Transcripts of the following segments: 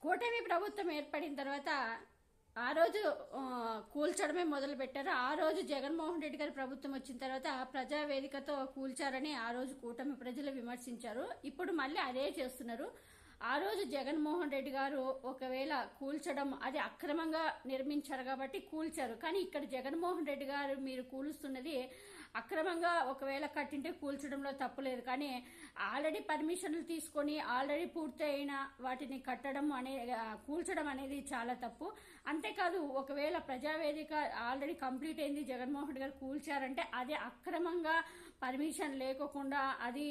కూటమి ప్రభుత్వం ఏర్పడిన తర్వాత ఆ రోజు కూల్చడమే మొదలు పెట్టారు. ఆ రోజు జగన్మోహన్ రెడ్డి గారి ప్రభుత్వం వచ్చిన తర్వాత ప్రజావేదికతో కూల్చారని ఆ రోజు కూటమి ప్రజలు విమర్శించారు. ఇప్పుడు మళ్ళీ అదే చేస్తున్నారు. ఆ రోజు జగన్మోహన్ రెడ్డి గారు ఒకవేళ కూల్చడం అది అక్రమంగా నిర్మించారు కాబట్టి కూల్చారు. కానీ ఇక్కడ జగన్మోహన్ రెడ్డి గారు మీరు కూలుస్తున్నది అక్రమంగా ఒకవేళ కట్టింటే కూల్చడంలో తప్పులేదు. కానీ ఆల్రెడీ పర్మిషన్లు తీసుకొని ఆల్రెడీ పూర్తయిన వాటిని కట్టడం కూల్చడం అనేది చాలా తప్పు. అంతేకాదు ఒకవేళ ప్రజావేదిక ఆల్రెడీ కంప్లీట్ అయింది, జగన్మోహన్ రెడ్డి గారు కూల్చారంటే అది అక్రమంగా పర్మిషన్ లేకోకుండా అది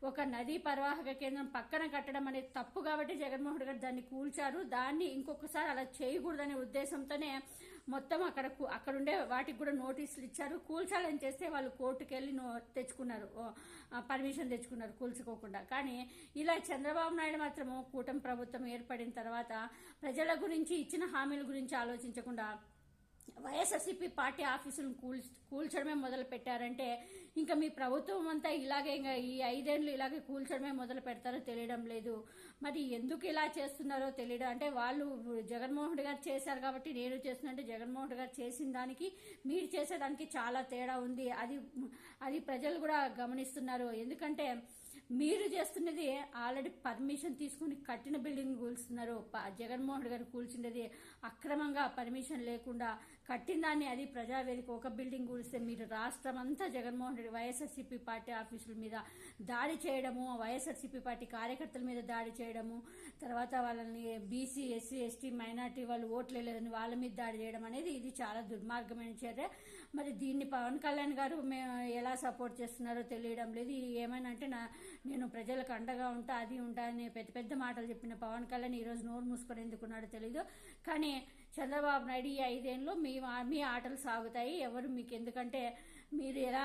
ఒక నదీ పరివాహక కేంద్రం పక్కన కట్టడం అనేది తప్పు కాబట్టి జగన్మోహన్ రెడ్డి గారు దాన్ని కూల్చారు. దాన్ని ఇంకొకసారి అలా చేయకూడదనే ఉద్దేశంతోనే మొత్తం అక్కడుండే వాటికి కూడా నోటీసులు ఇచ్చారు. కూల్చాలని చేస్తే వాళ్ళు కోర్టుకు వెళ్ళి తెచ్చుకున్నారు, పర్మిషన్ తెచ్చుకున్నారు కూల్చుకోకుండా. కానీ ఇలా చంద్రబాబు నాయుడు మాత్రము కూటమి ప్రభుత్వం ఏర్పడిన తర్వాత ప్రజల గురించి ఇచ్చిన హామీల గురించి ఆలోచించకుండా వైఎస్ఆర్సీపీ పార్టీ ఆఫీసులను కూల్చడమే మొదలు పెట్టారంటే ఇంకా మీ ప్రభుత్వం అంతా ఇలాగే ఇంకా ఈ 5 ఏళ్ళు ఇలాగే కూల్చడమే మొదలు పెడతారో తెలియడం లేదు. మరి ఎందుకు ఇలా చేస్తున్నారో తెలియడం, అంటే వాళ్ళు జగన్మోహన్ రెడ్డి గారు చేశారు కాబట్టి నేను చేస్తున్నా, జగన్మోహన్ రెడ్డి గారు చేసిన దానికి మీరు చేసేదానికి చాలా తేడా ఉంది. అది ప్రజలు కూడా గమనిస్తున్నారు. ఎందుకంటే మీరు చేస్తున్నది ఆల్రెడీ పర్మిషన్ తీసుకుని కట్టిన బిల్డింగ్ కూల్స్తున్నారు. జగన్మోహన్ రెడ్డి గారు కూల్చినది అక్రమంగా పర్మిషన్ లేకుండా కట్టిన దాన్ని, అది ప్రజావేదిక ఒక బిల్డింగ్ కూలిస్తే మీరు రాష్ట్రం అంతా జగన్మోహన్ రెడ్డి వైఎస్ఆర్సీపీ పార్టీ ఆఫీసుల మీద దాడి చేయడము, వైఎస్ఆర్సీపీ పార్టీ కార్యకర్తల మీద దాడి చేయడము, తర్వాత వాళ్ళని బీసీ ఎస్సీ ఎస్టీ మైనార్టీ వాళ్ళు ఓట్లు లేదని వాళ్ళ మీద దాడి చేయడం అనేది ఇది చాలా దుర్మార్గమైన చర్య. మరి దీన్ని పవన్ కళ్యాణ్ గారు ఎలా సపోర్ట్ చేస్తున్నారో తెలియడం లేదు. ఏమైనా అంటే నేను ప్రజలకు అండగా ఉంటా, అది ఉంటా అని పెద్ద పెద్ద మాటలు చెప్పిన పవన్ కళ్యాణ్ ఈరోజు నోరు మూసుకొని ఎందుకున్నాడో తెలీదు. కానీ చంద్రబాబు నాయుడు ఈ 5 ఏళ్ళు మీ ఆటలు సాగుతాయి. ఎవరు మీకు ఎందుకంటే మీరు ఎలా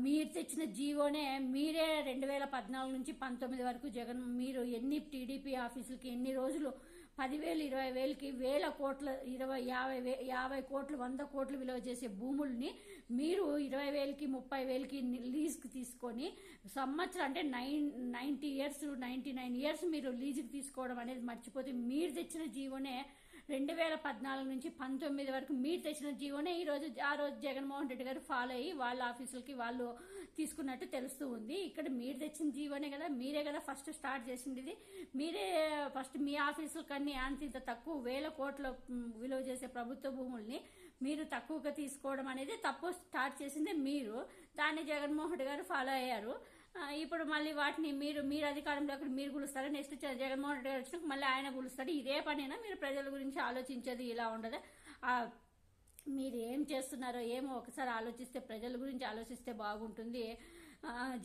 మీరు తెచ్చిన జీవోనే మీరే 2014 నుంచి 19 వరకు మీరు ఎన్ని టీడీపీ ఆఫీసులకి ఎన్ని రోజులు 10,000 20,000కి వేల కోట్ల 50 కోట్లు 100 కోట్లు విలువ చేసే భూముల్ని మీరు 20,000కి 30,000కి లీజ్కి తీసుకొని సంవత్సరం అంటే 99 ఇయర్స్ మీరు లీజుకి తీసుకోవడం అనేది మర్చిపోతే మీరు తెచ్చిన జీవోనే 2014 నుంచి 19 వరకు మీరు తెచ్చిన జీవోనే ఆ రోజు జగన్మోహన్ రెడ్డి గారు ఫాలో అయ్యి వాళ్ళ ఆఫీసులకి వాళ్ళు తీసుకున్నట్టు తెలుస్తూ ఉంది. ఇక్కడ మీరు తెచ్చిన జీవోనే కదా, మీరే కదా ఫస్ట్ స్టార్ట్ చేసింది ఇది. మీరే ఫస్ట్ మీ ఆఫీసులకన్నీ ఇంత తక్కువ వేల కోట్ల విలువ చేసే ప్రభుత్వ భూముల్ని మీరు తక్కువగా తీసుకోవడం అనేది తప్పు స్టార్ట్ చేసిందే మీరు. దాన్ని జగన్మోహన్ రెడ్డి గారు ఫాలో అయ్యారు. ఇప్పుడు మళ్ళీ వాటిని మీరు అధికారంలోకి మీరు గులుస్తారు, నెక్స్ట్ జగన్మోహన్ రెడ్డి గారు వచ్చినాక మళ్ళీ ఆయన గులుస్తాడు. ఇదే పనేనా మీరు ప్రజల గురించి ఆలోచించేది? ఇలా ఉండదు. మీరు ఏం చేస్తున్నారో ఏమో ఒకసారి ఆలోచిస్తే, ప్రజల గురించి ఆలోచిస్తే బాగుంటుంది.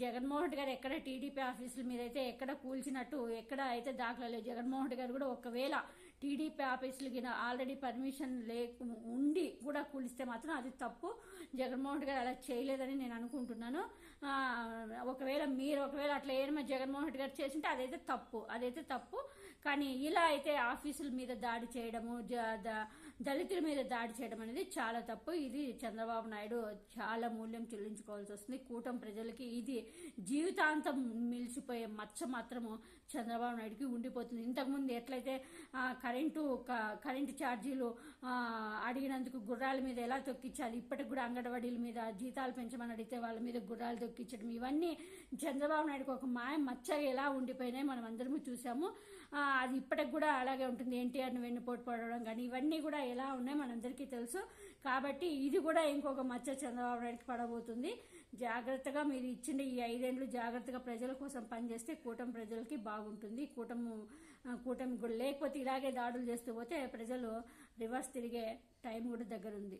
జగన్మోహన్ రెడ్డి గారు ఎక్కడ టీడీపీ ఆఫీసుల మీద అయితే ఎక్కడ కూల్చినట్టు ఎక్కడ అయితే దాఖలాలు. జగన్మోహన్ రెడ్డి గారు కూడా ఒకవేళ టీడీపీ ఆఫీసులకి ఆల్రెడీ పర్మిషన్ ఉండి కూడా కూలిస్తే మాత్రం అది తప్పు. జగన్మోహన్ రెడ్డి గారు అలా చేయలేదని నేను అనుకుంటున్నాను. ఒకవేళ అట్లా ఏమైనా జగన్మోహన్ రెడ్డి గారు చేసింటే అదైతే తప్పు. కానీ ఇలా అయితే ఆఫీసుల మీద దాడి చేయడము, దళితుల మీద దాడి చేయడం అనేది చాలా తప్పు. ఇది చంద్రబాబు నాయుడు చాలా మూల్యం చెల్లించుకోవాల్సి వస్తుంది. కూటమి ప్రజలకి ఇది జీవితాంతం మిలిచిపోయే మచ్చ మాత్రము చంద్రబాబు నాయుడుకి ఉండిపోతుంది. ఇంతకుముందు ఎట్లయితే కరెంటు ఛార్జీలు అడిగినందుకు గుర్రాల మీద ఎలా తొక్కించాలి, ఇప్పటికి కూడా అంగన్వాడీల మీద జీతాలు పెంచమని అడిగితే వాళ్ళ మీద గుర్రాలు తొక్కించడం, ఇవన్నీ చంద్రబాబు నాయుడుకి ఒక మాయ మచ్చగా ఎలా ఉండిపోయినాయి మనం అందరము చూసాము. అది ఇప్పటికి కూడా అలాగే ఉంటుంది. ఎన్టీఆర్ను వెన్నుపోటు పడడం కానీ ఇవన్నీ కూడా ఎలా ఉన్నాయి మనందరికీ తెలుసు. కాబట్టి ఇది కూడా ఇంకొక మచ్చ చంద్రబాబు నాయుడుకి పడబోతుంది. జాగ్రత్తగా మీరు ఇచ్చిన ఈ 5 ఏళ్ళు జాగ్రత్తగా ప్రజల కోసం పనిచేస్తే కూటమి ప్రజలకి బాగుంటుంది. కూటమి కూడా లేకపోతే ఇలాగే దాడులు చేస్తూ పోతే ప్రజలు రివర్స్ తిరిగే టైం కూడా దగ్గరుంది.